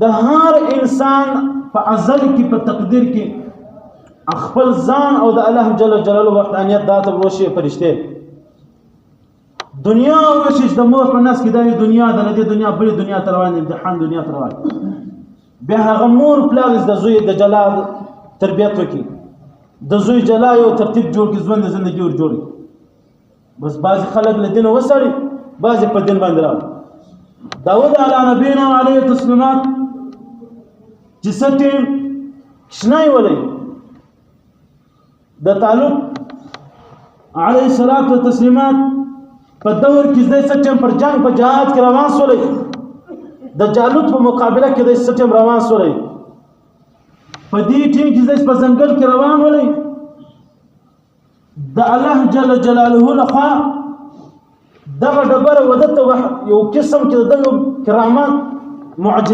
د هر انسان په ازل کې په تقدیر کې خپل ځان او د الله جل جلاله وحدانیت دا ته وشي فرشته دنیا ورشي د مور په نس کې د دنیا د دې دنیا بلې دنیا ته روان امتحان دنیا ته روان بیا هغه مور پلار د زوی د جلال تربیت وکړي د زوی جلال یو ترتیب جوړ کړي ژوند زندگی ور جوړي بس بعض خلک له دین وسړي بعض په دین باندې راوړي داود علی نبینا علیه التسلیمات چې ستیم شنای ولې د طالب علیه الصلاۃ والتسلیمات په دور کې د ستیم پر جنگ په جهاد کې روان سولې د جالوت په مقابله کې د ستیم روان سولې په دې ټیم کې د په ځنګل کې روان ولې د الله جل جلاله لخوا دغه ډبره ودته یو قسم کې د کرامات معجزات